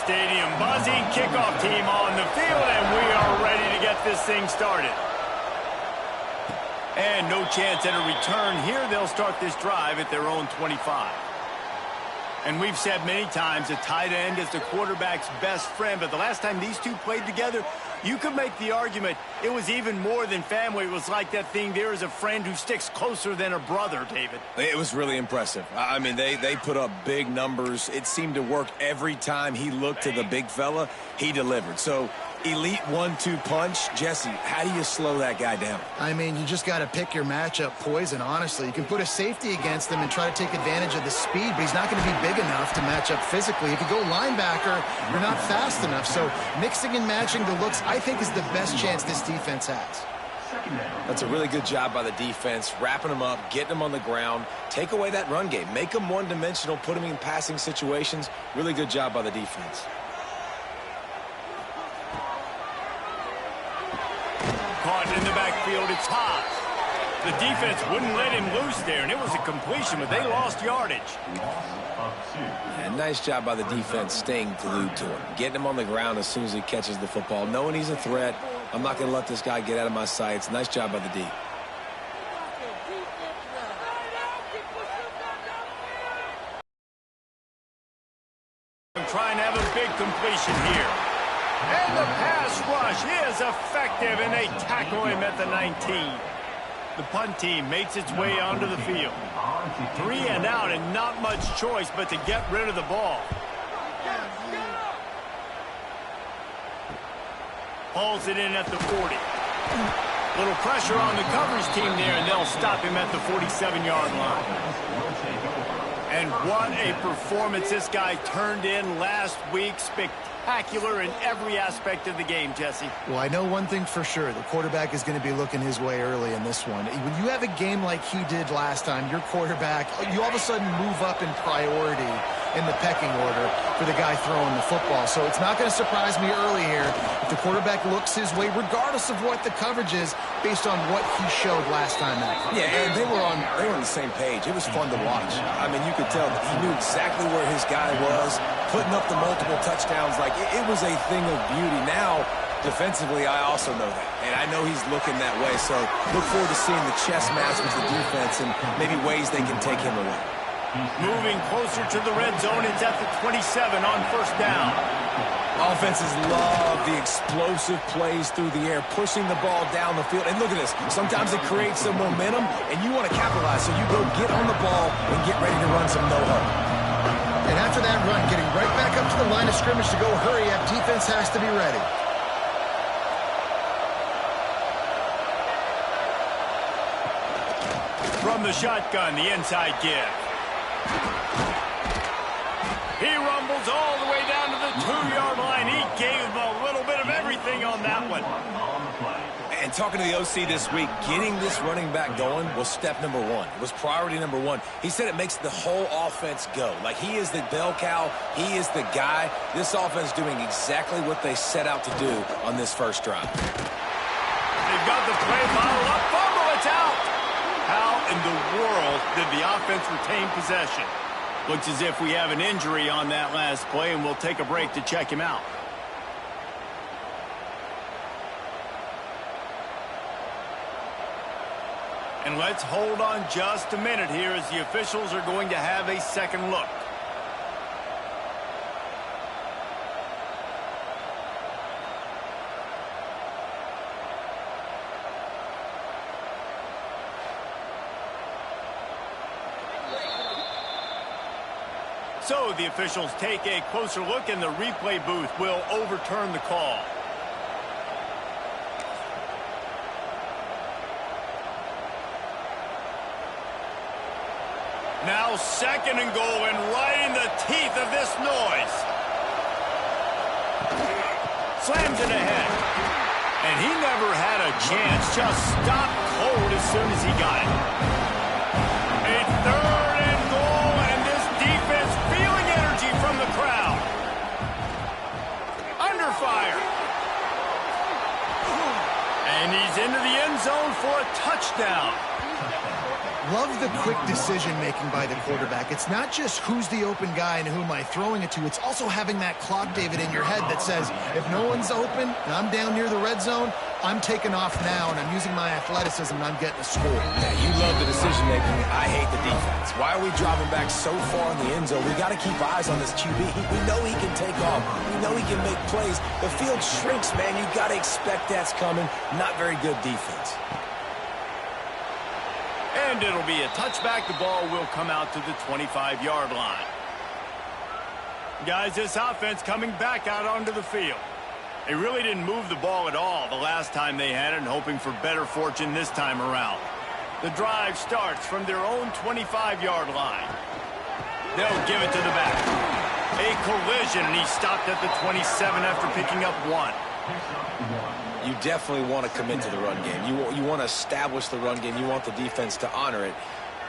stadium. Buzzing kickoff team on the field, and we are ready to get this thing started. And no chance at a return here. They'll start this drive at their own 25. And we've said many times a tight end is the quarterback's best friend, but the last time these two played together, you could make the argument it was even more than family. It was like that thing, there is a friend who sticks closer than a brother, David. It was really impressive. I mean, they put up big numbers. It seemed to work every time he looked to the big fella. He delivered. So, elite 1-2 punch. Jesse, how do you slow that guy down? I mean, you just got to pick your matchup poison, honestly. You can put a safety against him and try to take advantage of the speed, but he's not going to be big enough to match up physically. If you go linebacker, you're not fast enough. So mixing and matching the looks, I think, is the best chance this defense has. That's a really good job by the defense, wrapping them up, getting them on the ground, take away that run game, make them one-dimensional, put them in passing situations. Really good job by the defense. Caught in the backfield, it's Haas. The defense wouldn't let him loose there, and it was a completion, but they lost yardage. And nice job by the defense staying glued to him, getting him on the ground as soon as he catches the football, knowing he's a threat. I'm not going to let this guy get out of my sights. Nice job by the D. I'm trying to have a big completion here. And the pass rush is effective, and they tackle him at the 19. The punt team makes its way onto the field. 3 and out, and not much choice but to get rid of the ball. Hauls it in at the 40. Little pressure on the coverage team there, and they'll stop him at the 47-yard line. And what a performance this guy turned in last week. Spectacular in every aspect of the game, Jesse. Well, I know one thing for sure. The quarterback is going to be looking his way early in this one. When you have a game like he did last time, your quarterback, you all of a sudden move up in priority in the pecking order for the guy throwing the football. So it's not going to surprise me early here if the quarterback looks his way, regardless of what the coverage is, based on what he showed last time out. Yeah, and they were on the same page. It was fun to watch. I mean, you could tell that he knew exactly where his guy was, putting up the multiple touchdowns. Like, it was a thing of beauty. Now, defensively, I also know that. And I know he's looking that way. So look forward to seeing the chess match with the defense and maybe ways they can take him away. Moving closer to the red zone, it's at the 27 on first down. Offenses love the explosive plays through the air, pushing the ball down the field. And look at this. Sometimes it creates some momentum, and you want to capitalize. So you go get on the ball and get ready to run some no-huddle. And after that run, getting right back up to the line of scrimmage to go hurry up, defense has to be ready. From the shotgun, the inside give. He rumbles all the way down to the 2-yard line. He gave him a little bit of everything on that one. And talking to the OC this week, getting this running back going was step number one. It was priority number one. He said it makes the whole offense go. Like, he is the bell cow. He is the guy. This offense doing exactly what they set out to do on this first drive. They've got the play bottled up. Fumble, it's out. How in the world did the offense retain possession? Looks as if we have an injury on that last play, and we'll take a break to check him out. And let's hold on just a minute here as the officials are going to have a second look. So the officials take a closer look, and the replay booth will overturn the call. Now 2nd and goal, and right in the teeth of this noise. Slams it ahead. And he never had a chance. Just stopped cold as soon as he got it. A 3rd and goal, and this defense feeling energy from the crowd. Under fire. And he's into the end zone for a touchdown. Love the quick decision-making by the quarterback. It's not just who's the open guy and who am I throwing it to. It's also having that clock, David, in your head that says, if no one's open and I'm down near the red zone, I'm taking off now, and I'm using my athleticism, and I'm getting a score. Yeah, you love the decision-making. I hate the defense. Why are we dropping back so far in the end zone? We got to keep eyes on this QB. We know he can take off. We know he can make plays. The field shrinks, man. You got to expect that's coming. Not very good defense. And it'll be a touchback. The ball will come out to the 25-yard line. Guys, this offense coming back out onto the field. They really didn't move the ball at all the last time they had it, and hoping for better fortune this time around. The drive starts from their own 25-yard line. They'll give it to the back. A collision, and he stopped at the 27 after picking up 1. You definitely want to commit to the run game. You want to establish the run game. You want the defense to honor it.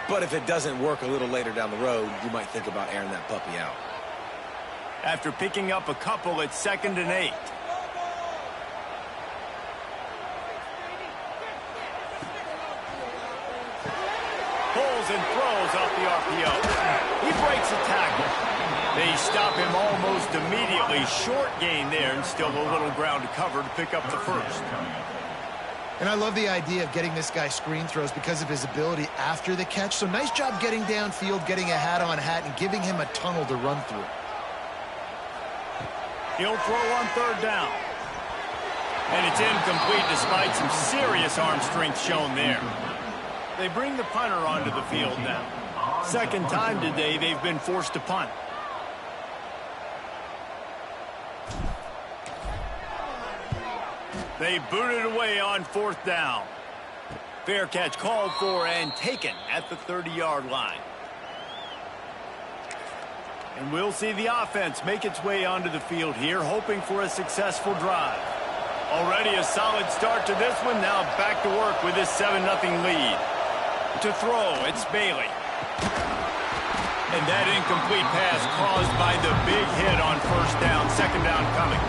But if it doesn't work a little later down the road, you might think about airing that puppy out. After picking up a couple, it's 2nd and 8. Pulls and throws off the RPO. He breaks a tackle. They stop him almost immediately. Short gain there, and still a little ground to cover to pick up the first. And I love the idea of getting this guy screen throws because of his ability after the catch. So nice job getting downfield, getting a hat-on-hat, and giving him a tunnel to run through. He'll throw on 3rd down. And it's incomplete despite some serious arm strength shown there. They bring the punter onto the field now. Second time today they've been forced to punt. They boot it away on 4th down. Fair catch called for and taken at the 30-yard line. And we'll see the offense make its way onto the field here, hoping for a successful drive. Already a solid start to this one. Now back to work with this 7-0 lead. To throw, it's Bailey. And that incomplete pass caused by the big hit on 1st down. 2nd down coming.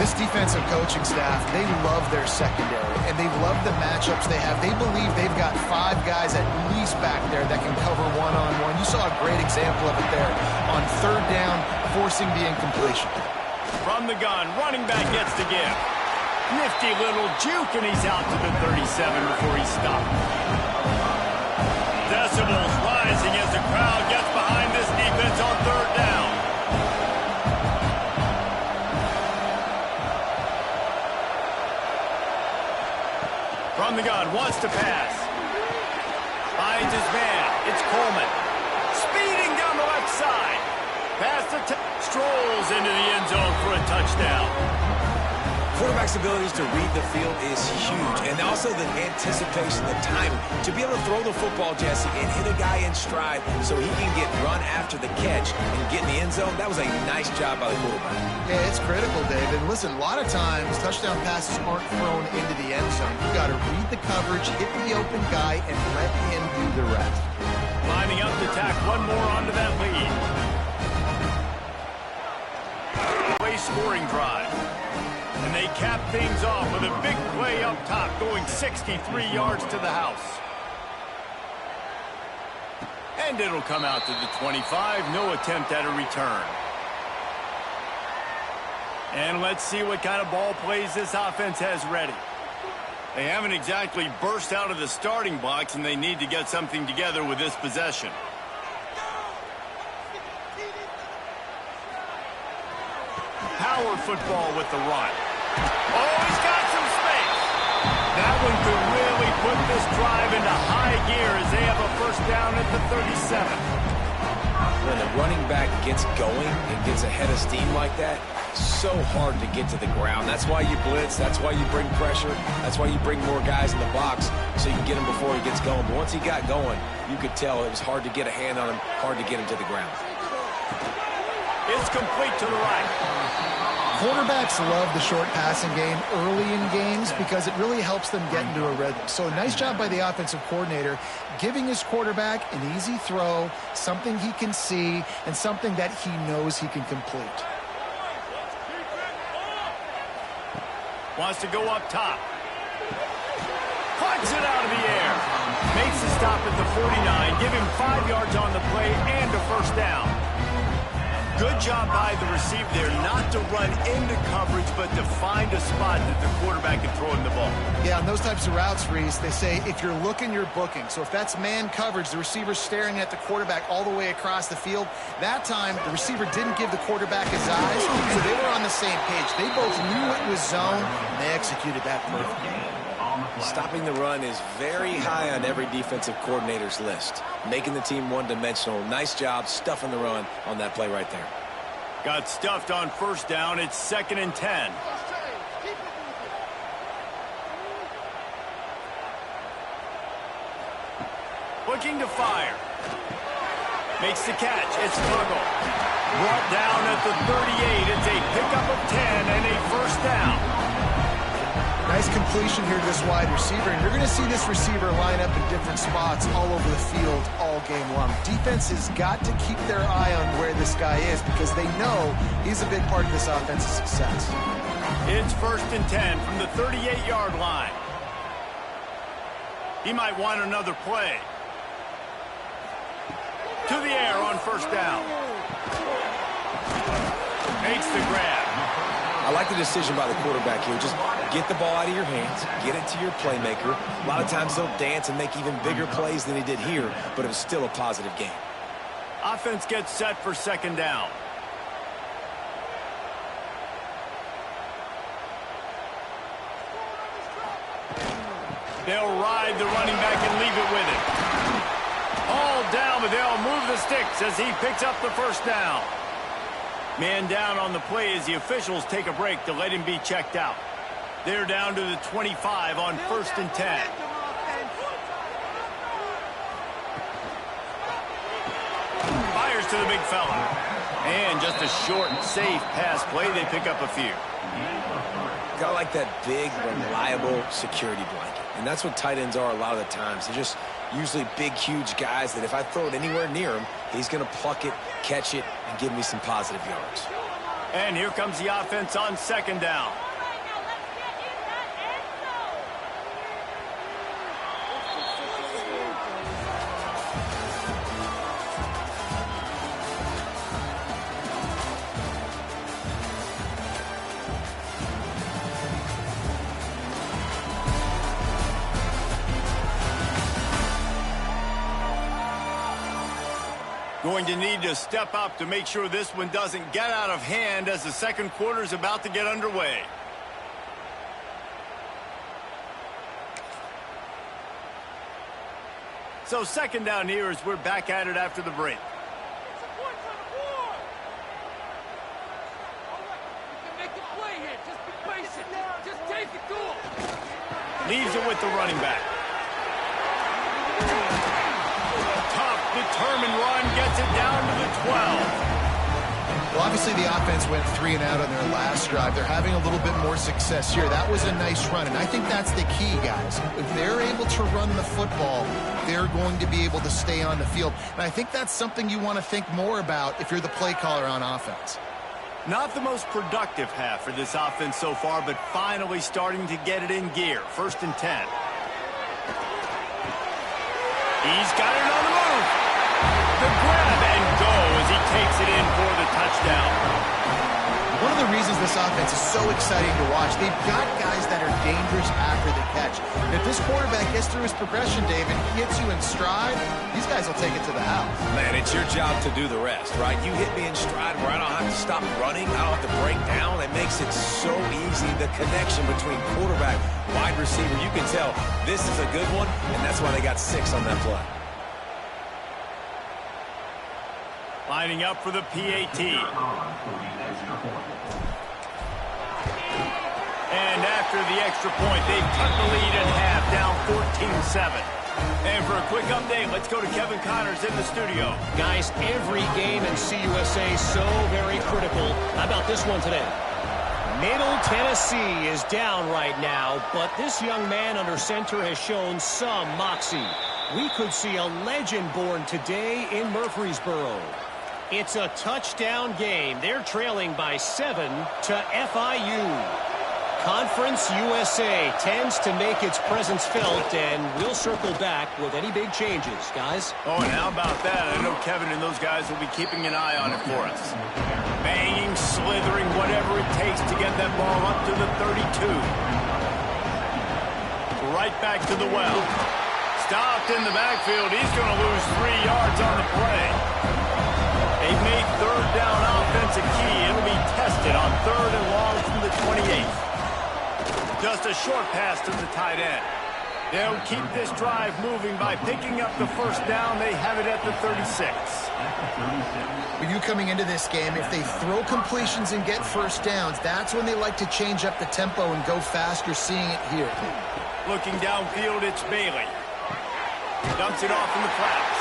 This defensive coaching staff, they love their secondary, and they love the matchups they have. They believe they've got 5 guys at least back there that can cover one-on-one. You saw a great example of it there on 3rd down, forcing the incompletion. From the gun, running back gets to give. Nifty little juke, and he's out to the 37 before he stopped. Decibels rising as the crowd gets behind this defense on 3rd down. From the gun, wants to pass. Finds his man. It's Coleman. Speeding down the left side. Pass the strolls into the end zone for a touchdown. Quarterback's abilities to read the field is huge, and also the anticipation, the timing. To be able to throw the football, Jesse, and hit a guy in stride so he can get run after the catch and get in the end zone, that was a nice job by the quarterback. Yeah, it's critical, David. Listen, a lot of times touchdown passes aren't thrown into the end zone. You got to read the coverage, hit the open guy, and let him do the rest. Lining up to tack one more onto that lead. Play scoring drive. And they cap things off with a big play up top, going 63 yards to the house. And it'll come out to the 25. No attempt at a return. And let's see what kind of ball plays this offense has ready. They haven't exactly burst out of the starting blocks, and they need to get something together with this possession. Power football with the run. Oh, he's got some space. That one could really put this drive into high gear as they have a 1st down at the 37. When the running back gets going and gets ahead of steam like that, so hard to get to the ground. That's why you blitz. That's why you bring pressure. That's why you bring more guys in the box so you can get him before he gets going. But once he got going, you could tell it was hard to get a hand on him, hard to get him to the ground. It's complete to the right. Quarterbacks love the short passing game early in games because it really helps them get into a rhythm. So nice job by the offensive coordinator giving his quarterback an easy throw, something he can see, and something that he knows he can complete. Wants to go up top. Punts it out of the air. Makes the stop at the 49, give him 5 yards on the play and a first down. Good job by the receiver there not to run into coverage, but to find a spot that the quarterback can throw him the ball. Yeah, on those types of routes, Reese, they say if you're looking, you're booking. So if that's man coverage, the receiver's staring at the quarterback all the way across the field. That time, the receiver didn't give the quarterback his eyes, so they were on the same page. They both knew it was zone, and they executed that perfectly. Stopping the run is very high on every defensive coordinator's list. Making the team one-dimensional. Nice job stuffing the run on that play right there. Got stuffed on first down. It's 2nd and 10. Looking to fire. Makes the catch. It's Tuggle. Brought down at the 38. It's a pickup of 10 and a first down. Nice completion here to this wide receiver, and you're going to see this receiver line up in different spots all over the field all game long. Defense has got to keep their eye on where this guy is because they know he's a big part of this offense's success. It's 1st and 10 from the 38-yard line. He might want another play. To the air on first down. Makes the grab. I like the decision by the quarterback here. Just get the ball out of your hands, get it to your playmaker. A lot of times he'll dance and make even bigger plays than he did here, but it was still a positive game. Offense gets set for 2nd down. They'll ride the running back and leave it with it. All down, but they'll move the sticks as he picks up the first down. Man down on the play as the officials take a break to let him be checked out. They're down to the 25 on 1st and 10. Fires to the big fella. And just a short, safe pass play. They pick up a few. Gotta like that big, reliable security blanket. And that's what tight ends are a lot of the times. They're just usually big, huge guys that if I throw it anywhere near him, he's going to pluck it, catch it, and give me some positive yards. And here comes the offense on 2nd down. Going to need to step up to make sure this one doesn't get out of hand as the second quarter is about to get underway. So 2nd down here as we're back at it after the break. Leaves it with the running back. Determined run, gets it down to the 12. Well, obviously the offense went 3 and out on their last drive. They're having a little bit more success here. That was a nice run, and I think that's the key, guys. If they're able to run the football, they're going to be able to stay on the field. And I think that's something you want to think more about if you're the play caller on offense. Not the most productive half for this offense so far, but finally starting to get it in gear. 1st and 10. He's got it on the move. The grab and go as he takes it in for the touchdown. One of the reasons this offense is so exciting to watch, they've got guys that are dangerous after the catch. And if this quarterback gets through his progression, David, hits you in stride, these guys will take it to the house. Man, it's your job to do the rest, right? You hit me in stride where I don't have to stop running. I don't have to break down. It makes it so easy. The connection between quarterback, wide receiver, you can tell this is a good one, and that's why they got 6 on that play. Lining up for the PAT. And after the extra point, they've cut the lead in half, down 14-7. And for a quick update, let's go to Kevin Connors in the studio. Guys, every game in CUSA so very critical. How about this one today? Middle Tennessee is down right now, but this young man under center has shown some moxie. We could see a legend born today in Murfreesboro. It's a touchdown game. They're trailing by 7 to FIU. Conference USA tends to make its presence felt, and we'll circle back with any big changes, guys. Oh, and how about that? I know Kevin and those guys will be keeping an eye on it for us. Banging, slithering, whatever it takes to get that ball up to the 32. Right back to the well. Stopped in the backfield. He's going to lose 3 yards on the play. They've made third down offense a key. It'll be tested on 3rd and long from the 28th. Just a short pass to the tight end. They'll keep this drive moving by picking up the first down. They have it at the 36. When you coming into this game, if they throw completions and get first downs, that's when they like to change up the tempo and go faster, seeing it here. Looking downfield, it's Bailey. Dumps it off in the flats.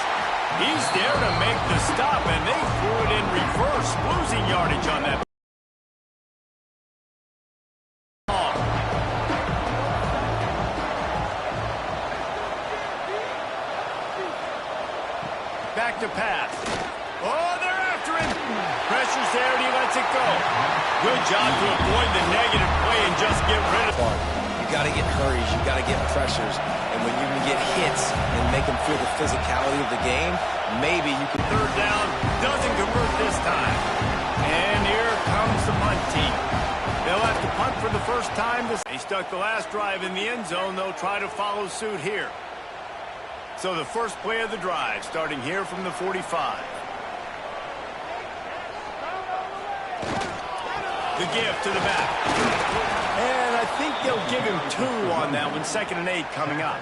He's there to make the stop, and they threw it in reverse, losing yardage on that. Back to pass. Oh, they're after him. Pressure's there, and he lets it go. Good job to avoid the negative play and just get rid of it. You got to get hurries. You got to get pressures. And when you can get hits and make them feel the physicality of the game, maybe you can. Third down, doesn't convert this time. And here comes the punt team. They'll have to punt for the first time. They stuck the last drive in the end zone. They'll try to follow suit here. So the first play of the drive, starting here from the 45. The give to the back. And I think they'll give him 2 on that one. 2nd and 8 coming up.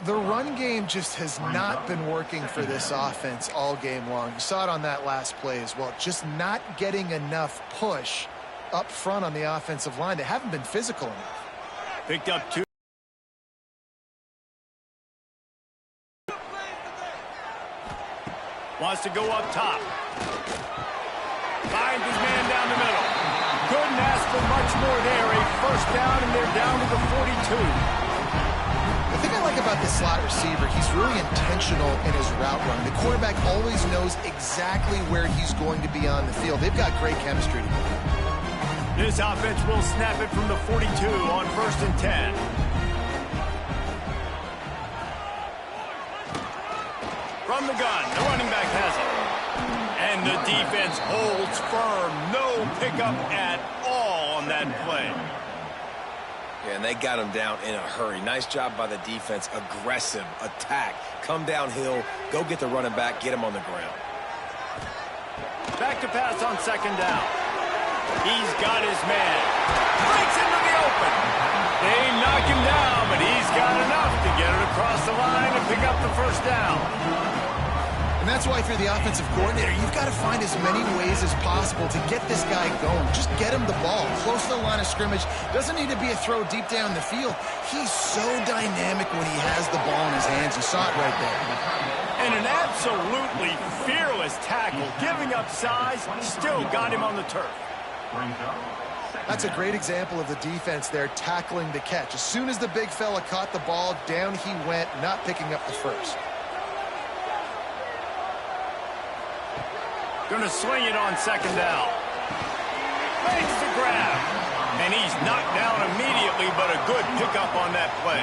The run game just has not been working for this offense all game long. You saw it on that last play as well. Just not getting enough push up front on the offensive line. They haven't been physical enough. Picked up 2. Wants to go up top. Finds his man down the middle. Couldn't ask for much more there. A first down, and they're down to the 42. The thing I like about this slot receiver, he's really intentional in his route run. The quarterback always knows exactly where he's going to be on the field. They've got great chemistry together. This offense will snap it from the 42 on 1st and 10. From the gun, the running back has it. And the defense holds firm. No pickup at all on that play. Yeah, and they got him down in a hurry. Nice job by the defense. Aggressive attack. Come downhill. Go get the running back. Get him on the ground. Back to pass on 2nd down. He's got his man. Breaks into the open. They knock him down, but he's got enough to get it across the line and pick up the first down. And that's why if you're the offensive coordinator, you've got to find as many ways as possible to get this guy going. Just get him the ball close to the line of scrimmage. Doesn't need to be a throw deep down the field. He's so dynamic when he has the ball in his hands. You saw it right there. And an absolutely fearless tackle. Giving up size, still got him on the turf. That's a great example of the defense there tackling the catch. As soon as the big fella caught the ball, down he went, not picking up the first. Going to swing it on 2nd down. Makes the grab. And he's knocked down immediately, but a good pickup on that play.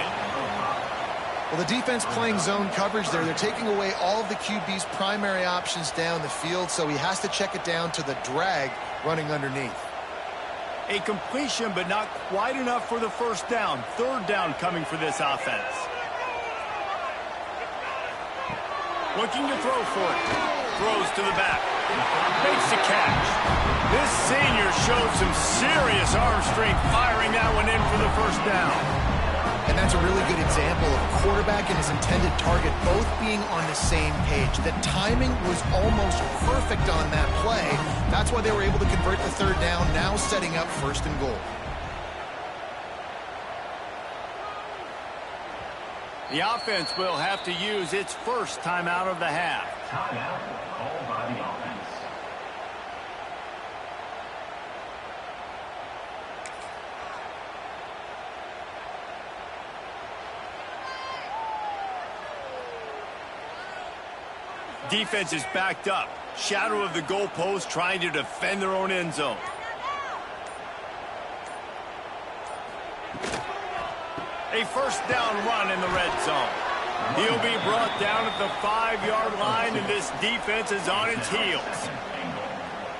Well, the defense playing zone coverage there. They're taking away all of the QB's primary options down the field, so he has to check it down to the drag running underneath. A completion, but not quite enough for the first down. 3rd down coming for this offense. Looking to throw for it. Throws to the back. Makes the catch. This senior showed some serious arm strength firing that one in for the first down. And that's a really good example of a quarterback and his intended target both being on the same page. The timing was almost perfect on that play. That's why they were able to convert the 3rd down, now setting up 1st and goal. The offense will have to use its first timeout of the half. Timeout called by the offense. Defense is backed up. Shadow of the goalpost, trying to defend their own end zone. A first down run in the red zone. He'll be brought down at the 5-yard line, and this defense is on its heels.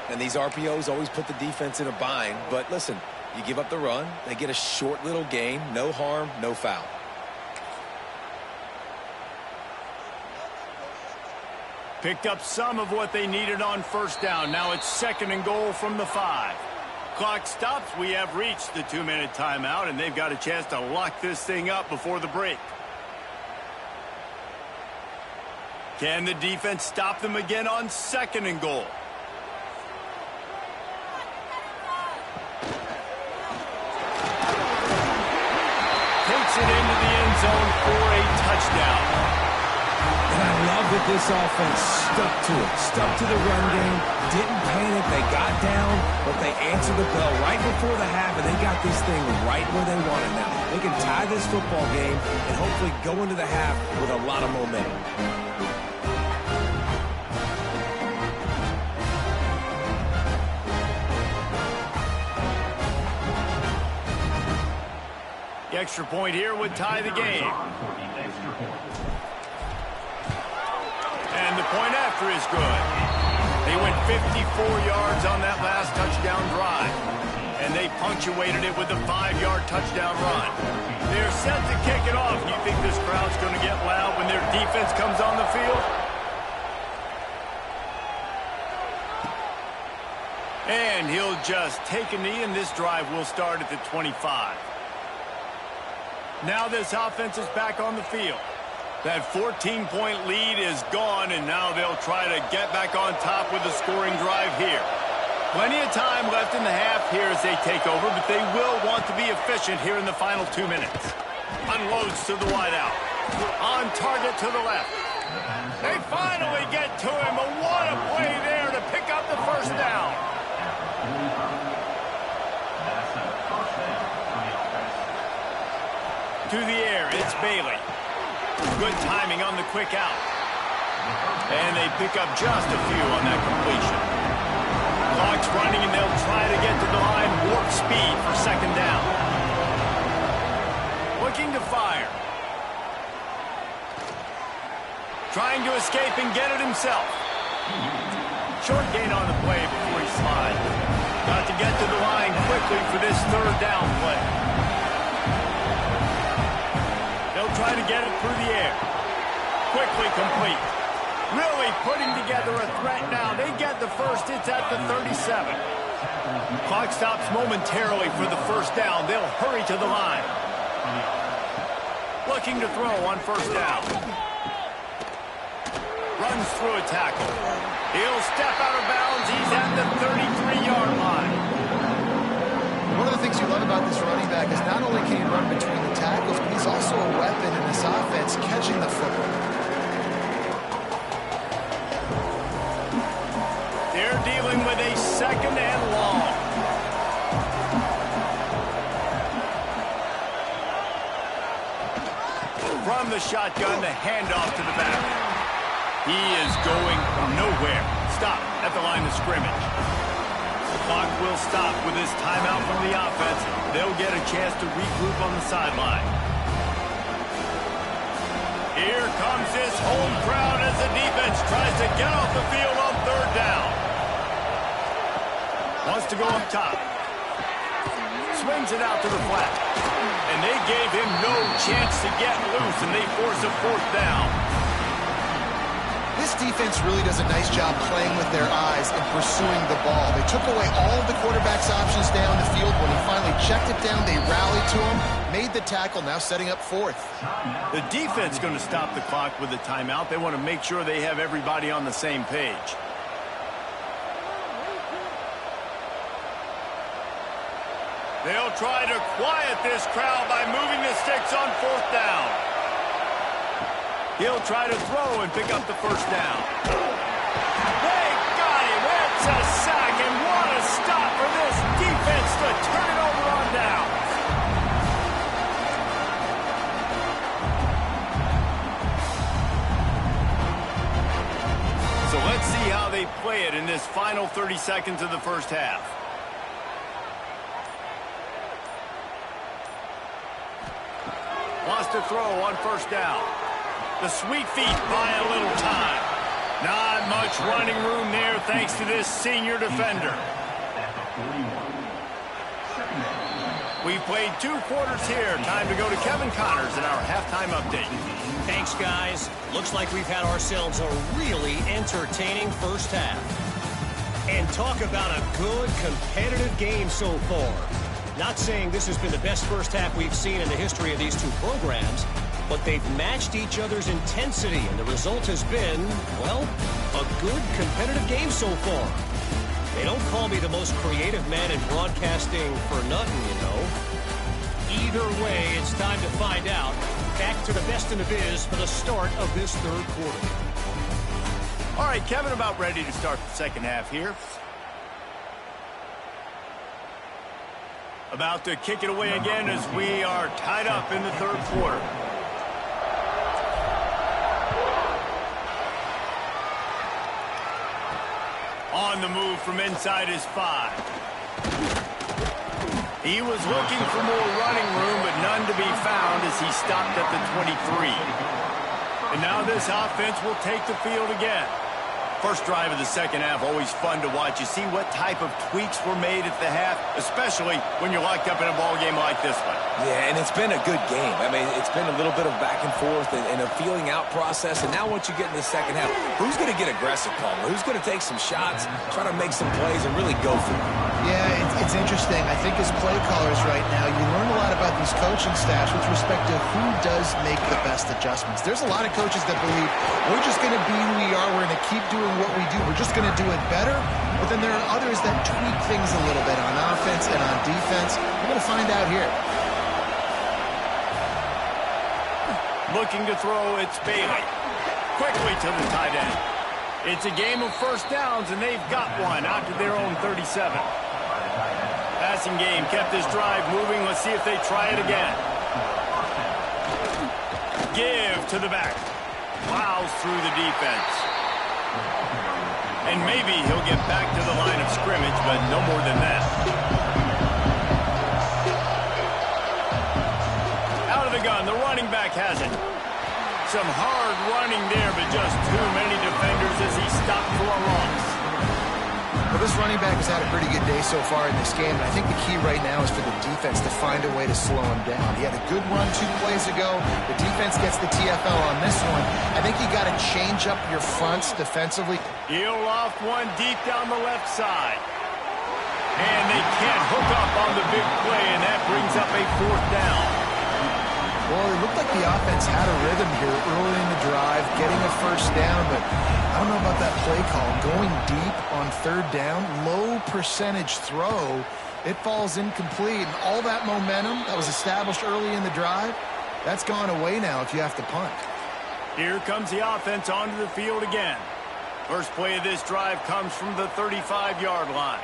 And these RPOs always put the defense in a bind. But listen, you give up the run, they get a short little gain, no harm, no foul. Picked up some of what they needed on first down. Now it's 2nd and goal from the 5. Clock stops. We have reached the 2-minute timeout, and they've got a chance to lock this thing up before the break. Can the defense stop them again on 2nd and goal? Takes it into the end zone for a touchdown. And I love that this offense stuck to it, stuck to the run game, didn't panic, they got down, but they answered the bell right before the half, and they got this thing right where they want it now. They can tie this football game and hopefully go into the half with a lot of momentum. The extra point here would tie the game. And the point after is good. They went 54 yards on that last touchdown drive. And they punctuated it with a 5-yard touchdown run. They're set to kick it off. You think this crowd's going to get loud when their defense comes on the field? And he'll just take a knee, and this drive will start at the 25. Now this offense is back on the field. That 14-point lead is gone, and now they'll try to get back on top with a scoring drive here. Plenty of time left in the half here as they take over, but they will want to be efficient here in the final 2 minutes. Unloads to the wideout. On target to the left. They finally get to him, but what a play there to pick up the first down. To the air, it's Bailey. Good timing on the quick out. And they pick up just a few on that completion. Clock's running, and they'll try to get to the line. Warp speed for 2nd down. Looking to fire. Trying to escape and get it himself. Short gain on the play before he slides. Got to get to the line quickly for this 3rd down play. They'll try to get it through the air. Quickly complete. Really putting together a threat now. They get the first. It's at the 37. Clock stops momentarily for the first down. They'll hurry to the line. Looking to throw on first down. Runs through a tackle. He'll step out of bounds. He's at the 33-yard line. One of the things you love about this running back is not only can he run between the tackles, but he's also a weapon in this offense catching the football. They're dealing with a 2nd and long. From the shotgun, the handoff to the back. He is going nowhere. Stop at the line of scrimmage. The clock will stop with this timeout from the offense. They'll get a chance to regroup on the sideline. Here comes this home crowd as the defense tries to get off the field on 3rd down. Wants to go up top. Swings it out to the flat. And they gave him no chance to get loose, and they force a 4th down. This defense really does a nice job playing with their eyes and pursuing the ball. They took away all of the quarterback's options down the field. When he finally checked it down, they rallied to him, made the tackle, now setting up 4th. The defense going to stop the clock with a timeout. They want to make sure they have everybody on the same page. They'll try to quiet this crowd by moving the sticks on 4th down. He'll try to throw and pick up the first down. They got him. It's a sack, and what a stop for this defense to turn it over on down. So let's see how they play it in this final 30 seconds of the first half. Wants to throw on first down. The sweet feet buy a little time. Not much running room there thanks to this senior defender. We've played 2 quarters here. Time to go to Kevin Connors in our halftime update. Thanks, guys. Looks like we've had ourselves a really entertaining first half. And talk about a good, competitive game so far. Not saying this has been the best first half we've seen in the history of these 2 programs, but they've matched each other's intensity, and the result has been, well, a good, competitive game so far. They don't call me the most creative man in broadcasting for nothing, you know. Either way, it's time to find out. Back to the best in the biz for the start of this 3rd quarter. All right, Kevin, about ready to start the second half here. About to kick it away again as we are tied up in the 3rd quarter. On the move from inside his 5. He was looking for more running room, but none to be found as he stopped at the 23. And now this offense will take the field again. First drive of the second half, always fun to watch. You see what type of tweaks were made at the half, especially when you're locked up in a ball game like this one. Yeah, and it's been a good game. I mean, it's been a little bit of back and forth and a feeling out process. And now once you get in the second half, who's going to get aggressive, Palmer? Who's going to take some shots, try to make some plays, and really go for it? Yeah, it's interesting. I think as play callers right now, you learn a lot about these coaching staffs with respect to who does make the best adjustments. There's a lot of coaches that believe we're just going to be who we are. We're going to keep doing what we do. We're just going to do it better. But then there are others that tweak things a little bit on offense and on defense. We're going to find out here. Looking to throw, it's Bailey. Quickly to the tight end. It's a game of first downs, and they've got one out to their own 37. Passing game kept this drive moving. Let's see if they try it again. Give to the back. Plows through the defense. And maybe he'll get back to the line of scrimmage, but no more than that. Out of the gun, the running back has it. Some hard running there, but just too many defenders as he stopped for a loss. Well, this running back has had a pretty good day so far in this game, and I think the key right now is for the defense to find a way to slow him down. He had a good run 2 plays ago. The defense gets the TFL on this one. I think you got to change up your fronts defensively. He'll loft one deep down the left side. And they can't hook up on the big play, and that brings up a 4th down. Well, it looked like the offense had a rhythm here early in the drive, getting a first down, but I don't know about that play call. Going deep on 3rd down, low percentage throw, it falls incomplete. And all that momentum that was established early in the drive, that's gone away now if you have to punt. Here comes the offense onto the field again. First play of this drive comes from the 35-yard line.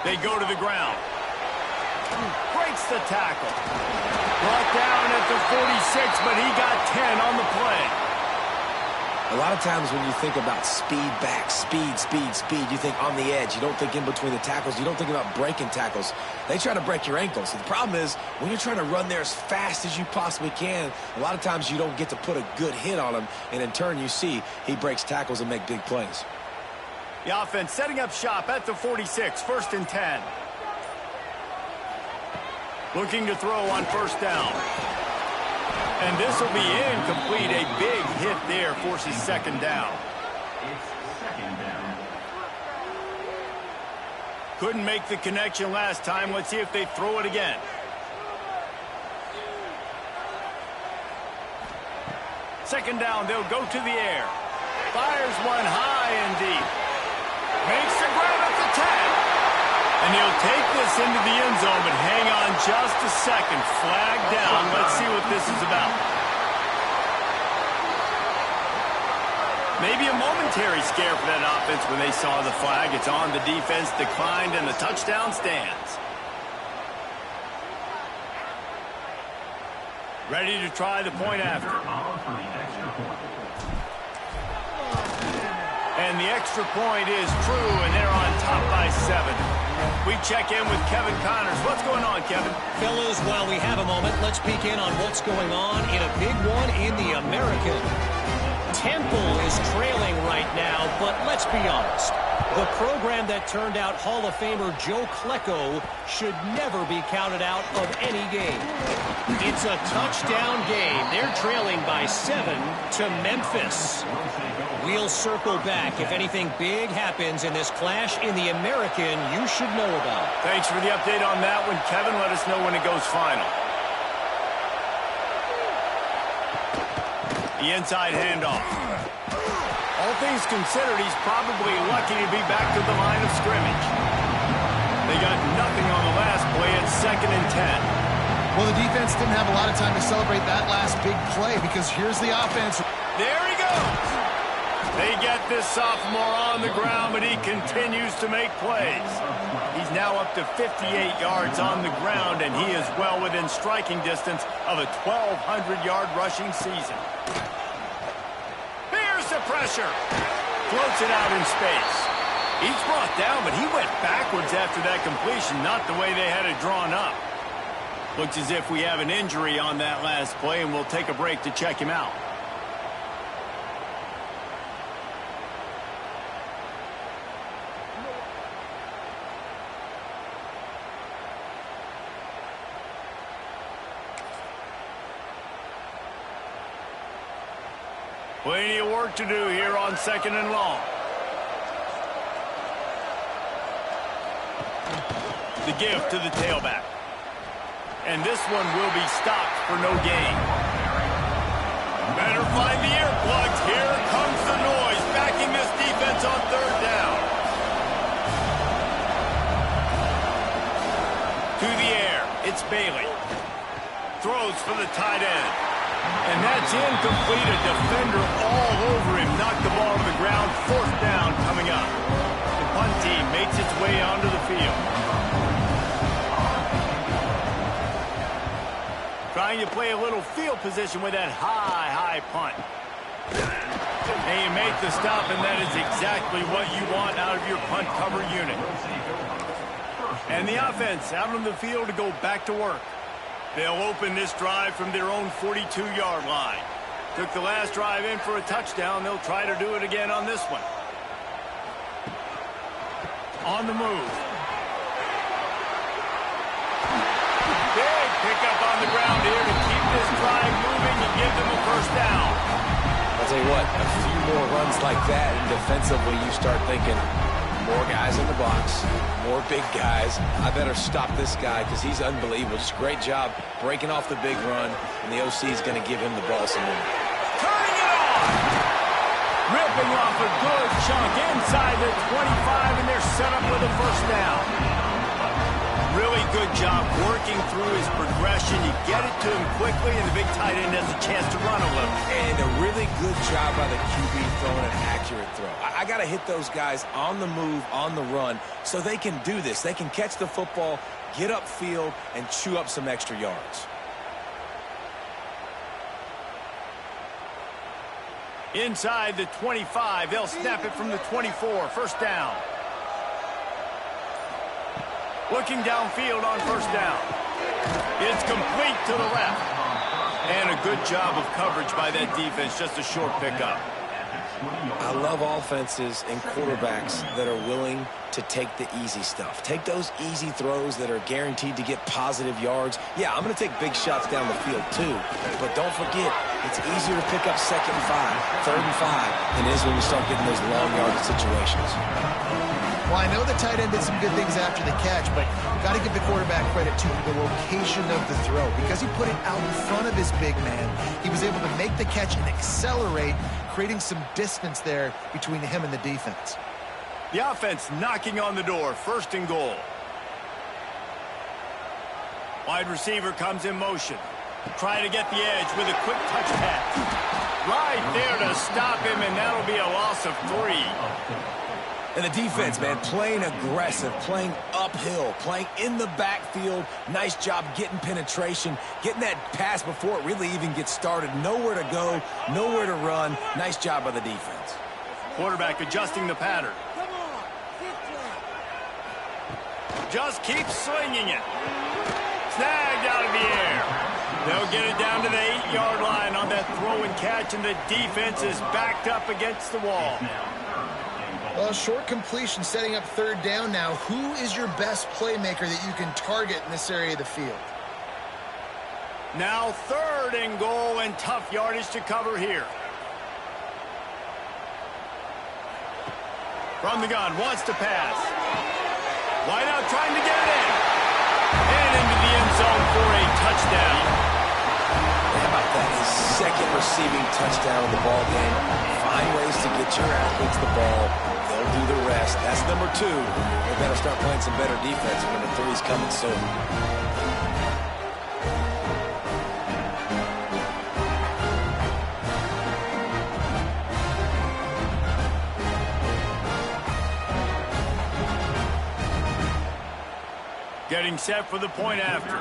They go to the ground. Breaks the tackle. Brought down at the 46, but he got 10 on the play. A lot of times when you think about speed back, speed, you think on the edge. You don't think in between the tackles. You don't think about breaking tackles. They try to break your ankles. The problem is when you're trying to run there as fast as you possibly can, a lot of times you don't get to put a good hit on him, and in turn you see he breaks tackles and make big plays. The offense setting up shop at the 46, 1st and 10. Looking to throw on first down. And this will be incomplete. A big hit there forces 2nd down. It's 2nd down. Couldn't make the connection last time. Let's see if they throw it again. Second down, they'll go to the air. Fires one high and deep. Makes the grab at the 10. And he'll take this into the end zone, but hang on just a second. Flag down. Let's see what this is about. Maybe a momentary scare for that offense when they saw the flag. It's on. The defense declined, and the touchdown stands. Ready to try the point after. And the extra point is true, and they're on top by 7. We check in with Kevin Connors. What's going on, Kevin? Fellas, while we have a moment, let's peek in on what's going on in a big one in the American. Temple is trailing right now, but let's be honest. The program that turned out Hall of Famer Joe Klecko should never be counted out of any game. It's a touchdown game. They're trailing by 7 to Memphis. We'll circle back if anything big happens in this clash in the American you should know about. Thanks for the update on that one, Kevin. Let us know when it goes final. The inside handoff. All things considered, he's probably lucky to be back to the line of scrimmage. They got nothing on the last play at 2nd and 10. Well, the defense didn't have a lot of time to celebrate that last big play because here's the offense. There he goes. They get this sophomore on the ground, but he continues to make plays. He's now up to 58 yards on the ground, and he is well within striking distance of a 1,200-yard rushing season. Here's the pressure. Floats it out in space. He's brought down, but he went backwards after that completion, not the way they had it drawn up. Looks as if we have an injury on that last play, and we'll take a break to check him out. Plenty of work to do here on 2nd and long. The give to the tailback. And this one will be stopped for no gain. Better find the earplugs. Here comes the noise, backing this defense on 3rd down. To the air, it's Bailey. Throws for the tight end. And that's incomplete. A defender all over him. Knocked the ball to the ground. 4th down coming up. The punt team makes its way onto the field. Trying to play a little field position with that high punt. And you make the stop, and that is exactly what you want out of your punt cover unit. And the offense out on the field to go back to work. They'll open this drive from their own 42-yard line. Took the last drive in for a touchdown. They'll try to do it again on this one. On the move. Big pickup on the ground here to keep this drive moving and give them a 1st down. I'll tell you what, a few more runs like that, and defensively you start thinking, more guys in the box, more big guys. I better stop this guy because he's unbelievable. Just a great job breaking off the big run, and the OC is going to give him the ball some more. Turning it on! Ripping off a good chunk inside the 25, and they're set up with a 1st down. Really good job working through his progression. You get it to him quickly, and the big tight end has a chance to run a little. And a really good job by the QB throwing an accurate throw. I got to hit those guys on the move, on the run, so they can do this. They can catch the football, get upfield, and chew up some extra yards. Inside the 25, they'll snap it from the 24. 1st down. Looking downfield on 1st down. It's complete to the left. And a good job of coverage by that defense. Just a short pickup. I love offenses and quarterbacks that are willing to take the easy stuff. Take those easy throws that are guaranteed to get positive yards. Yeah, I'm going to take big shots down the field too. But don't forget, it's easier to pick up 2nd and 5, 3rd and 5 than it is when you start getting those long yardage situations. Well, I know the tight end did some good things after the catch, but got to give the quarterback credit to the location of the throw. Because he put it out in front of his big man, he was able to make the catch and accelerate, creating some distance there between him and the defense. The offense knocking on the door. 1st and goal. Wide receiver comes in motion. Try to get the edge with a quick touch pass. Right there to stop him, and that'll be a loss of 3. And the defense, man, playing aggressive, playing uphill, playing in the backfield. Nice job getting penetration, getting that pass before it really even gets started. Nowhere to go, nowhere to run. Nice job by the defense. Quarterback adjusting the pattern. Just keep swinging it. Snagged out of the air. They'll get it down to the 8-yard line on that throw and catch, and the defense is backed up against the wall. Well, short completion setting up 3rd down now. Who is your best playmaker that you can target in this area of the field? Now 3rd and goal, and tough yardage to cover here. From the gun, wants to pass. Wide out, trying to get it in. And into the end zone for a touchdown. How about that? His 2nd receiving touchdown of the ball game. Find ways to get your athletes the ball. They'll do the rest. That's number 2. They better start playing some better defense. Number 3 is coming soon. Getting set for the point after.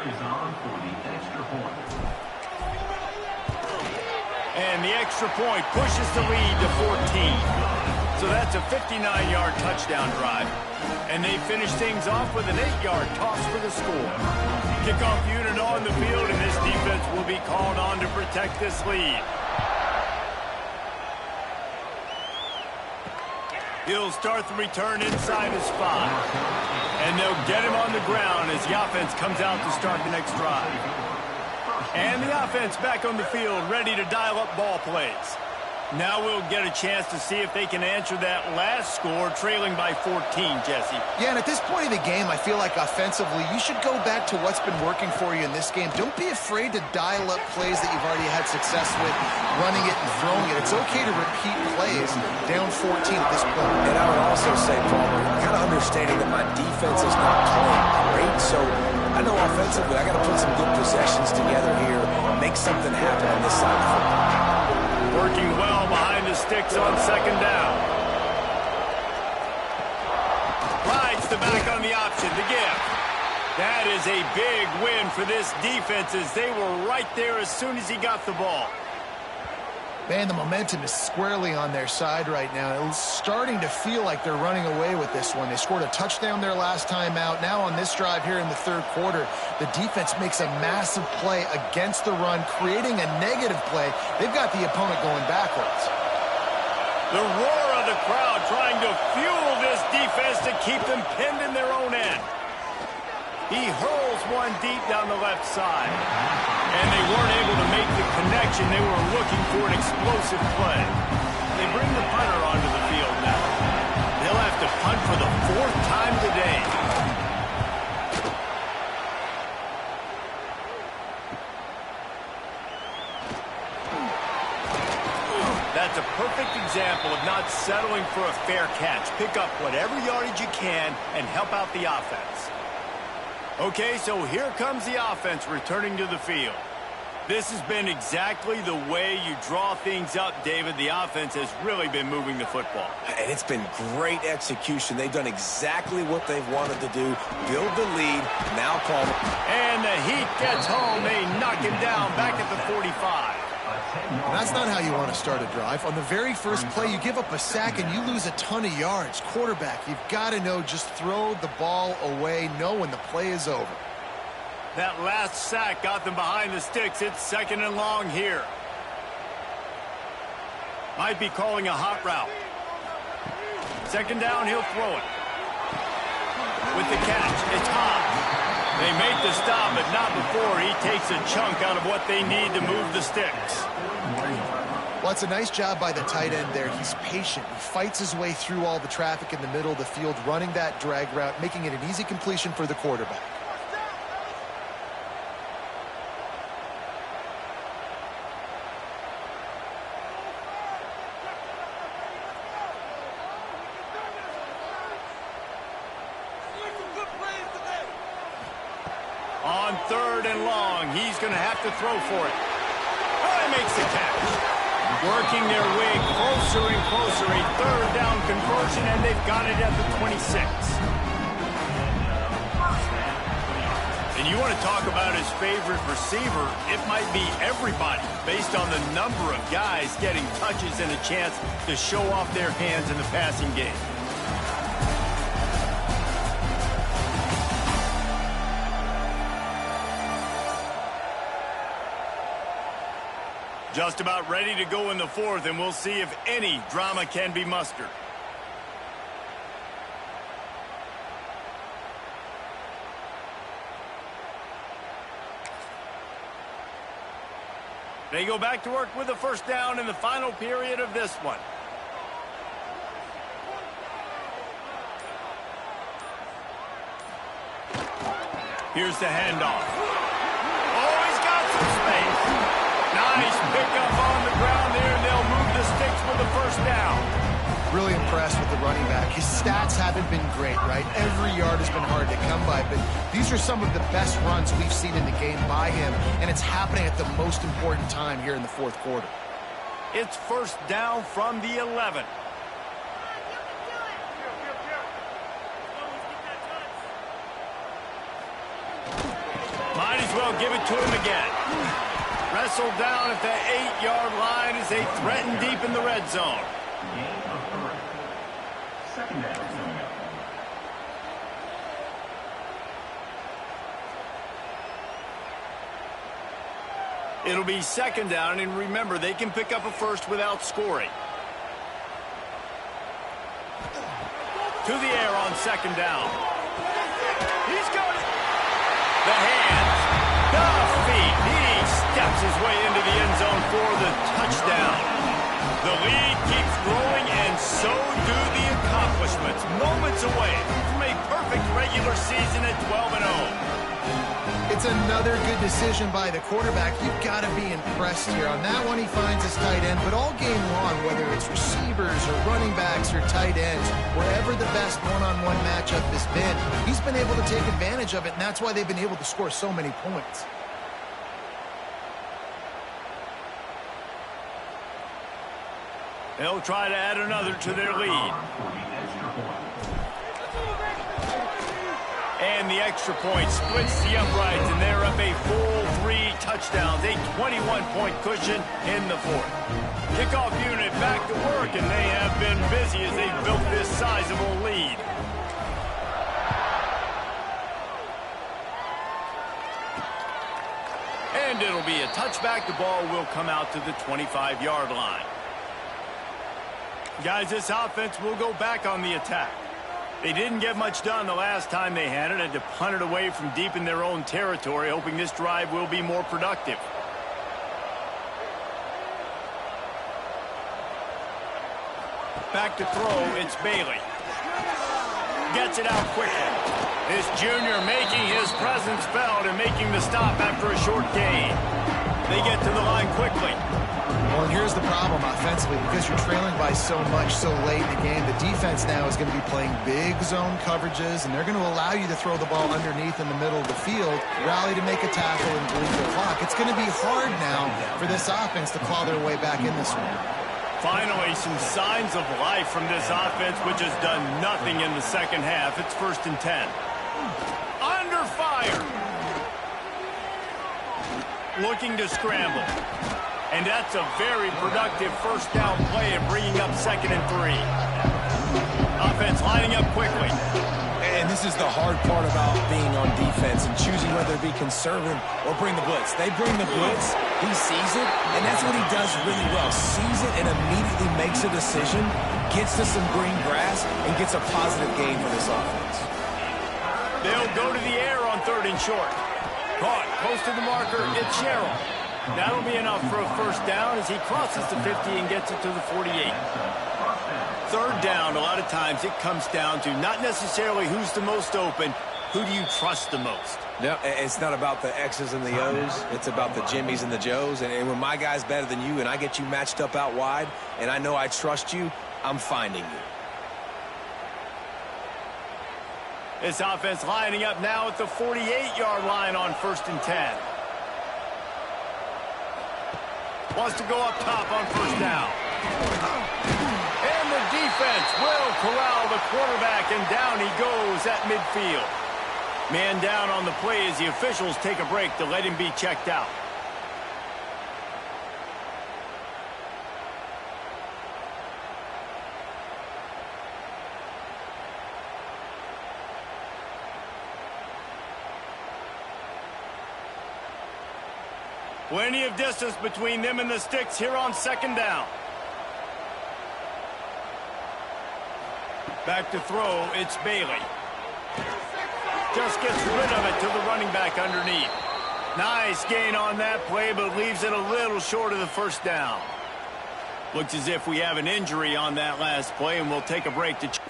And the extra point pushes the lead to 14. So that's a 59-yard touchdown drive. And they finish things off with an 8-yard toss for the score. Kickoff unit on the field, and this defense will be called on to protect this lead. He'll start the return inside his 5. And they'll get him on the ground as the offense comes out to start the next drive. And the offense back on the field, ready to dial up ball plays. Now we'll get a chance to see if they can answer that last score, trailing by 14, Jesse. Yeah, and at this point of the game, I feel like offensively, you should go back to what's been working for you in this game. Don't be afraid to dial up plays that you've already had success with, running it and throwing it. It's okay to repeat plays down 14 at this point. And I would also say, Palmer, kind of understanding that my defense is not playing great, so I know offensively I got to put some good possessions together here, make something happen on this side of the football. Working well behind the sticks on 2nd down. Rides the back on the option, the gift. That is a big win for this defense as they were right there as soon as he got the ball. Man, the momentum is squarely on their side right now. It's starting to feel like they're running away with this one. They scored a touchdown their last time out. Now on this drive here in the 3rd quarter, the defense makes a massive play against the run, creating a negative play. They've got the opponent going backwards. The roar of the crowd trying to fuel this defense to keep them pinned in their own end. He hurls one deep down the left side. And they weren't able to make the connection. They were looking for an explosive play. They bring the punter onto the field now. They'll have to punt for the 4th time today. That's a perfect example of not settling for a fair catch. Pick up whatever yardage you can and help out the offense. Okay, so here comes the offense returning to the field. This has been exactly the way you draw things up, David. The offense has really been moving the football. And it's been great execution. They've done exactly what they've wanted to do. Build the lead. Now Palmer. And the heat gets home. They knock him down back at the 45. And that's not how you want to start a drive. On the very first play, you give up a sack and you lose a ton of yards. Quarterback, you've got to know, just throw the ball away, know when the play is over. That last sack got them behind the sticks. It's 2nd and long here. Might be calling a hot route. 2nd down, he'll throw it. With the catch, it's hot. They make the stop, but not before he takes a chunk out of what they need to move the sticks. Well, it's a nice job by the tight end there. He's patient. He fights his way through all the traffic in the middle of the field, running that drag route, making it an easy completion for the quarterback. On 3rd and long. He's going to have to throw for it. Oh, he makes the catch. Working their way closer and closer. A 3rd down conversion, and they've got it at the 26. And you want to talk about his favorite receiver, it might be everybody based on the number of guys getting touches and a chance to show off their hands in the passing game. Just about ready to go in the 4th, and we'll see if any drama can be mustered. They go back to work with a 1st down in the final period of this one. Here's the handoff. Oh, he's got some space. Nice pickup on the ground there, and they'll move the sticks with the 1st down. Really impressed with the running back. His stats haven't been great, right? Every yard has been hard to come by, but these are some of the best runs we've seen in the game by him, and it's happening at the most important time here in the 4th quarter. It's 1st down from the 11. Might as well give it to him again. Wrestled down at the 8-yard line as they threaten deep in the red zone. Second down. It'll be 2nd down, and remember, they can pick up a 1st without scoring. To the air on 2nd down. He's got it. The hands, the feet. He steps his way into the end zone for the touchdown. The lead keeps growing, and so do the accomplishments. Moments away from a perfect regular season at 12-0. It's another good decision by the quarterback. You've got to be impressed here. On that one, he finds his tight end, but all game long, whether it's receivers or running backs or tight ends, wherever the best one-on-one matchup has been, he's been able to take advantage of it, and that's why they've been able to score so many points. They'll try to add another to their lead. And the extra point splits the uprights, and they're up a full 3 touchdowns, a 21-point cushion in the 4th. Kickoff unit back to work, and they have been busy as they've built this sizable lead. And it'll be a touchback. The ball will come out to the 25-yard line. Guys, this offense will go back on the attack. They didn't get much done the last time they had it. Had to punt it away from deep in their own territory, hoping this drive will be more productive. Back to throw, it's Bailey. Gets it out quickly. This junior making his presence felt and making the stop after a short gain. They get to the line quickly. Well, and here's the problem offensively. Because you're trailing by so much so late in the game, the defense now is going to be playing big zone coverages, and they're going to allow you to throw the ball underneath in the middle of the field, rally to make a tackle, and bleed the clock. It's going to be hard now for this offense to claw their way back in this one. Finally, some signs of life from this offense, which has done nothing in the second half. It's 1st and 10. Under fire. Looking to scramble. And that's a very productive 1st down play and bringing up 2nd and 3. Offense lining up quickly. And this is the hard part about being on defense and choosing whether to be conservative or bring the blitz. They bring the blitz, he sees it, and that's what he does really well. Sees it and immediately makes a decision, gets to some green grass, and gets a positive gain for this offense. They'll go to the air on 3rd and short. Caught close to the marker, it's Sherrill. That'll be enough for a 1st down as he crosses the 50 and gets it to the 48. 3rd down, a lot of times it comes down to not necessarily who's the most open, who do you trust the most? No, it's not about the X's and the O's. It's about the Jimmys and the Joes. And when my guy's better than you and I get you matched up out wide and I know I trust you, I'm finding you. This offense lining up now at the 48-yard line on 1st and 10. Wants to go up top on 1st down. And the defense will corral the quarterback, and down he goes at midfield. Man down on the play as the officials take a break to let him be checked out. Plenty of distance between them and the sticks here on 2nd down. Back to throw, it's Bailey. Just gets rid of it to the running back underneath. Nice gain on that play, but leaves it a little short of the 1st down. Looks as if we have an injury on that last play, and we'll take a break to check.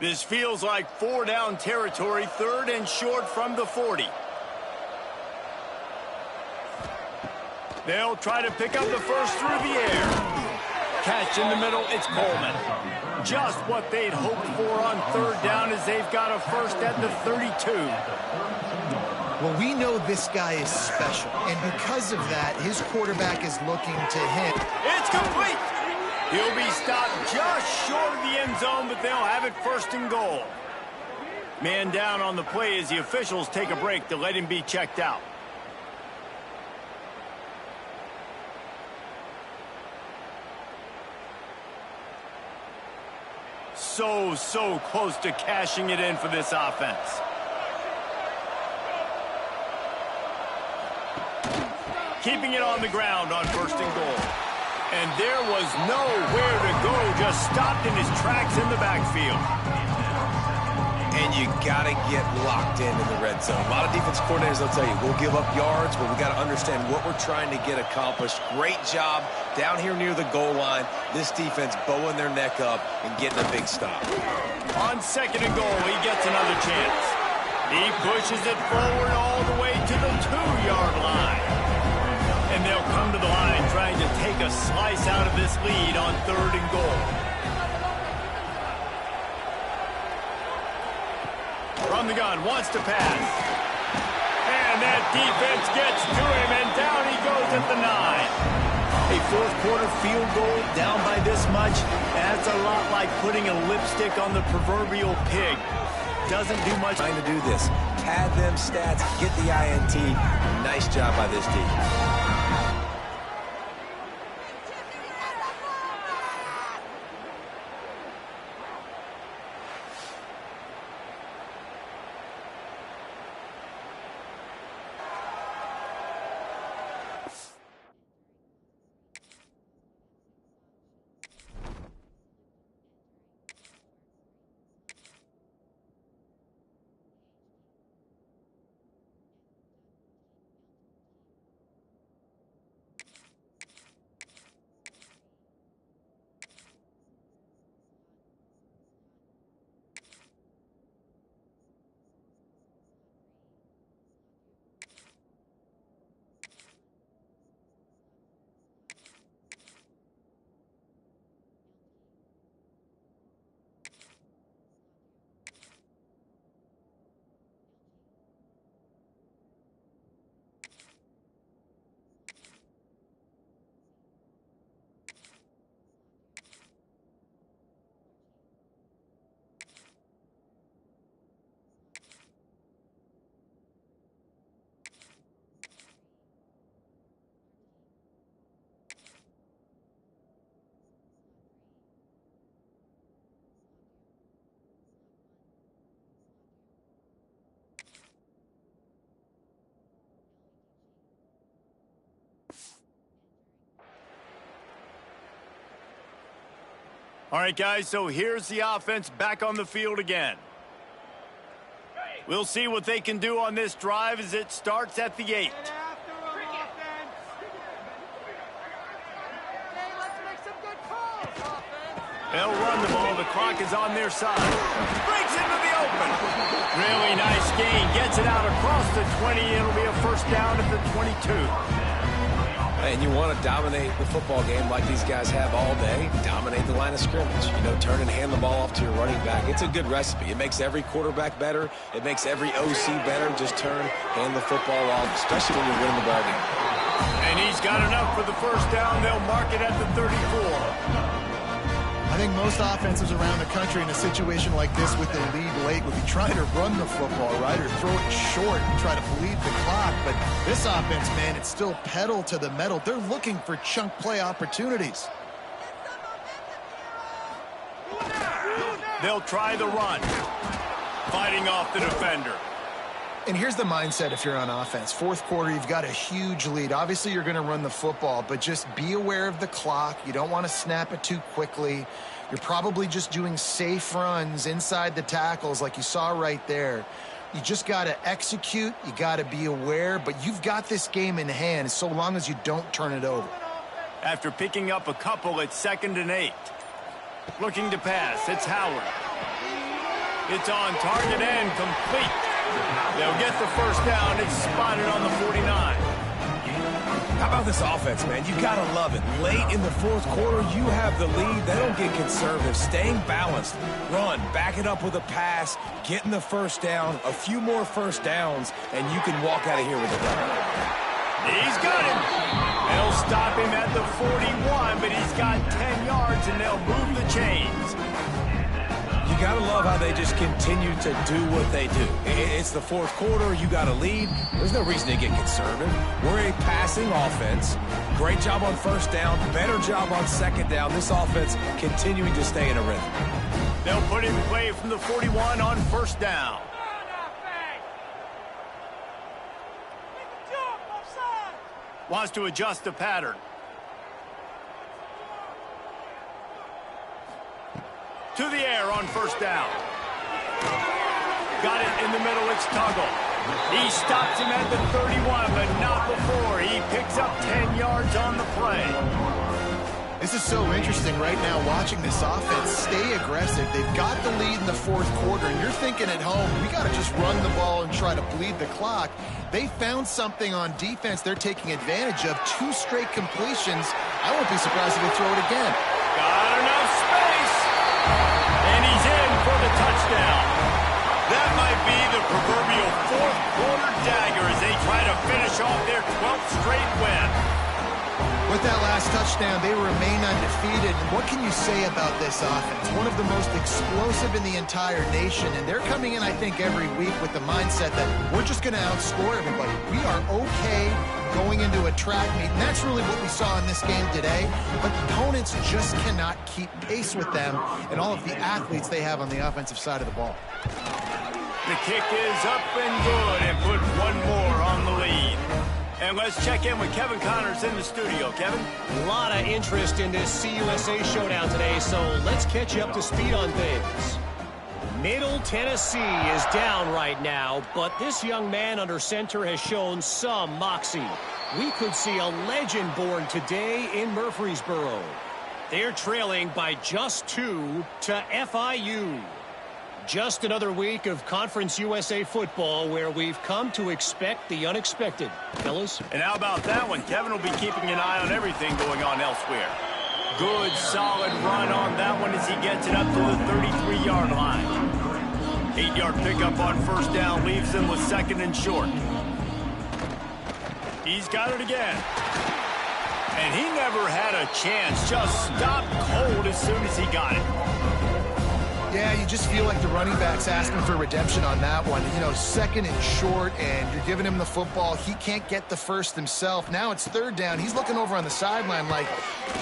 This feels like 4-down territory, 3rd and short from the 40. They'll try to pick up the first through the air. Catch in the middle, it's Coleman. Just what they'd hoped for on 3rd down as they've got a first at the 32. Well, we know this guy is special, and because of that, his quarterback is looking to him. It's complete. He'll be stopped just short of the end zone, but they'll have it 1st and goal. Man down on the play as the officials take a break to let him be checked out. So close to cashing it in for this offense. Keeping it on the ground on 1st and goal. And there was nowhere to go, just stopped in his tracks in the backfield. And you got to get locked in the red zone. A lot of defense coordinators will tell you, we'll give up yards, but we got to understand what we're trying to get accomplished. Great job down here near the goal line. This defense bowing their neck up and getting a big stop. On 2nd and goal, he gets another chance. He pushes it forward all the way to the 2-yard line. And they'll come to the line trying to take a slice out of this lead on 3rd and goal. From the gun, wants to pass. And that defense gets to him, and down he goes at the 9. A 4th quarter field goal down by this much, that's a lot like putting a lipstick on the proverbial pig. Doesn't do much. Trying to do this. Pad them stats, get the INT. Nice job by this defense. All right, guys, so here's the offense back on the field again. We'll see what they can do on this drive as it starts at the 8. They'll run the ball. The clock is on their side. Breaks into the open. Really nice gain. Gets it out across the 20. It'll be a 1st down at the 22. And you want to dominate the football game like these guys have all day. Dominate the line of scrimmage. You know, turn and hand the ball off to your running back. It's a good recipe. It makes every quarterback better. It makes every OC better. Just turn, hand the football off, especially when you're winning the ball game. And he's got enough for the 1st down. They'll mark it at the 34. I think most offenses around the country in a situation like this with the lead late would be trying to run the football, right, or throw it short and try to bleed the clock. But this offense, man, it's still pedal to the metal. They're looking for chunk play opportunities. They'll try the run, fighting off the defender. And here's the mindset if you're on offense. 4th quarter, you've got a huge lead. Obviously, you're going to run the football, but just be aware of the clock. You don't want to snap it too quickly. You're probably just doing safe runs inside the tackles like you saw right there. You just got to execute. You got to be aware, but you've got this game in hand so long as you don't turn it over. After picking up a couple, it's 2nd and 8. Looking to pass. It's Howard. It's on target and complete. They'll get the first down. It's spotted on the 49. How about this offense, man? You got to love it. Late in the fourth quarter, you have the lead. They don't get conservative. Staying balanced. Run, back it up with a pass, getting the first down, a few more first downs, and you can walk out of here with a win. He's got him. They'll stop him at the 41, but he's got 10 yards, and they'll move the chains. You got to love how they just continue to do what they do. It's the fourth quarter. You got a lead. There's no reason to get conservative. We're a passing offense. Great job on first down. Better job on second down. This offense continuing to stay in a rhythm. They'll put him away from the 41 on first down. Wants to adjust the pattern. To the air on first down. Got it in the middle. It's Tuggle. He stops him at the 31, but not before. He picks up 10 yards on the play. This is so interesting right now watching this offense stay aggressive. They've got the lead in the fourth quarter, and you're thinking at home, we got to just run the ball and try to bleed the clock. They found something on defense they're taking advantage of. 2 straight completions. I won't be surprised if they throw it again. Got enough space. And he's in for the touchdown. That might be the proverbial fourth quarter dagger as they try to finish off their 12th straight win. With that last touchdown, they remain undefeated. And what can you say about this offense? One of the most explosive in the entire nation. And they're coming in, I think, every week with the mindset that we're just going to outscore everybody. We are okay going into a track meet. And that's really what we saw in this game today. But opponents just cannot keep pace with them and all of the athletes they have on the offensive side of the ball. The kick is up and good and put one more on the lead. And let's check in with Kevin Connors in the studio. Kevin? A lot of interest in this CUSA showdown today, so let's catch you up to speed on things. Middle Tennessee is down right now, but this young man under center has shown some moxie. We could see a legend born today in Murfreesboro. They're trailing by just 2 to FIU. Just another week of Conference USA football where we've come to expect the unexpected. Fellas? And how about that one? Kevin will be keeping an eye on everything going on elsewhere. Good, solid run on that one as he gets it up to the 33-yard line. 8-yard pickup on first down leaves him with second and short. He's got it again. And he never had a chance. Just stopped cold as soon as he got it. Yeah, you just feel like the running back's asking for redemption on that one. You know, second and short, and you're giving him the football. He can't get the first himself. Now it's third down. He's looking over on the sideline like,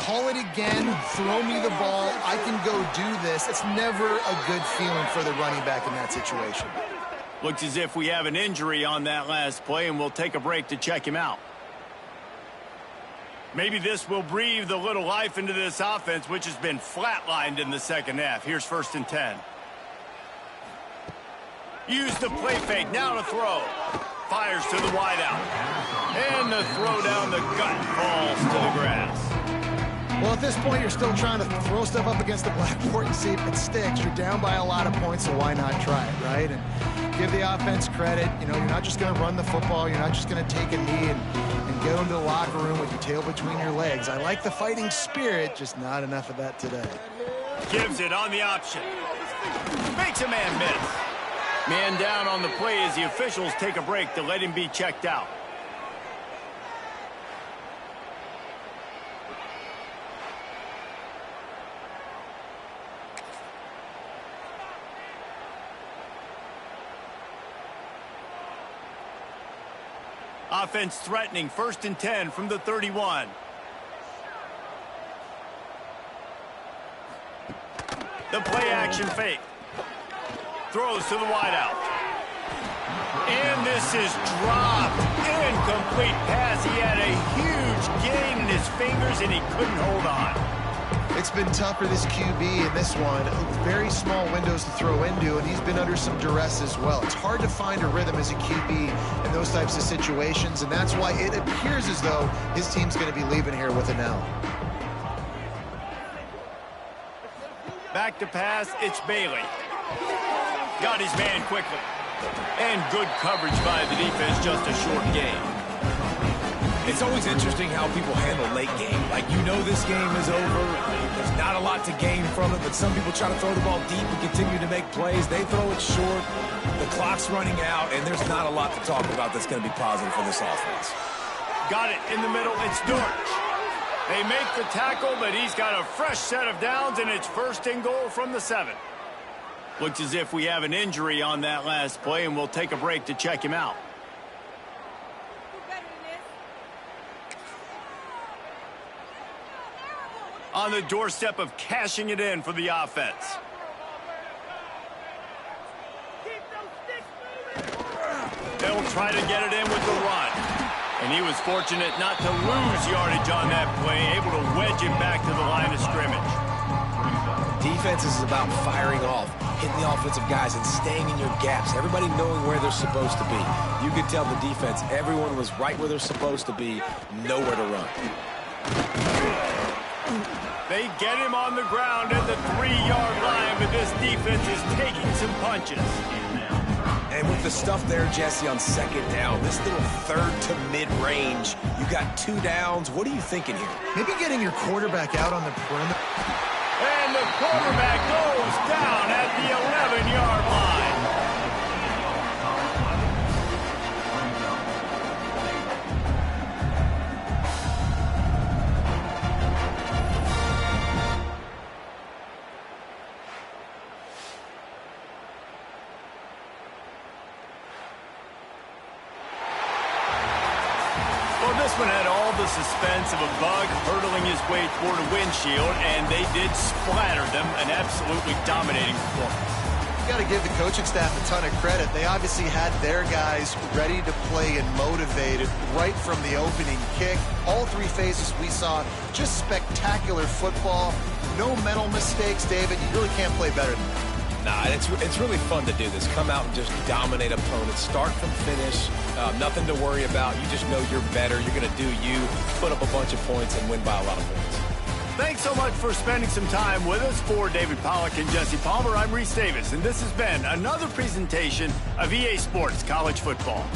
call it again, throw me the ball, I can go do this. It's never a good feeling for the running back in that situation. Looks as if we have an injury on that last play, and we'll take a break to check him out. Maybe this will breathe a little life into this offense, which has been flatlined in the second half. Here's first and 10. Use the play fake. Now to throw. Fires to the wideout. And the throw down the gut falls to the grass. Well, at this point, you're still trying to throw stuff up against the blackboard and see if it sticks. You're down by a lot of points, so why not try it, right? And give the offense credit. You know, you're not just going to run the football. You're not just going to take a knee and go into the locker room with your tail between your legs. I like the fighting spirit, just not enough of that today. Gives it on the option. Makes a man miss. Man down on the play as the officials take a break to let him be checked out. Offense threatening, first and 10 from the 31. The play action fake. Throws to the wideout. And this is dropped. Incomplete pass. He had a huge gain in his fingers and he couldn't hold on. It's been tough for this QB in this one. Very small windows to throw into, and he's been under some duress as well. It's hard to find a rhythm as a QB in those types of situations, and that's why it appears as though his team's going to be leaving here with an L. Back to pass, it's Bailey. Got his man quickly. And good coverage by the defense, just a short game. It's always interesting how people handle late game. Like, you know this game is over. There's not a lot to gain from it, but some people try to throw the ball deep and continue to make plays. They throw it short. The clock's running out, and there's not a lot to talk about that's going to be positive for this offense. Got it in the middle. It's Dortch. They make the tackle, but he's got a fresh set of downs, and it's first and goal from the 7. Looks as if we have an injury on that last play, and we'll take a break to check him out. On the doorstep of cashing it in for the offense. They'll try to get it in with the run. And he was fortunate not to lose yardage on that play, able to wedge it back to the line of scrimmage. Defense is about firing off, hitting the offensive guys, and staying in your gaps. Everybody knowing where they're supposed to be. You could tell the defense, everyone was right where they're supposed to be, nowhere to run. They get him on the ground at the 3-yard line, but this defense is taking some punches. And with the stuff there, Jesse, on second down, this little third to mid-range, you got 2 downs. What are you thinking here? Maybe getting your quarterback out on the perimeter. And the quarterback goes down at the 11-yard line. Well, this one had all the suspense of a bug hurtling his way toward a windshield, and they did splatter them. An absolutely dominating performance. You got to give the coaching staff a ton of credit. They obviously had their guys ready to play and motivated right from the opening kick. All 3 phases we saw, just spectacular football. No mental mistakes, David. You really can't play better than that. Nah, it's really fun to do this. Come out and just dominate opponents. Start from finish. Nothing to worry about. You just know you're better. You're going to do you, put up a bunch of points, and win by a lot of points. Thanks so much for spending some time with us. For David Pollack and Jesse Palmer, I'm Reese Davis, and this has been another presentation of EA Sports College Football.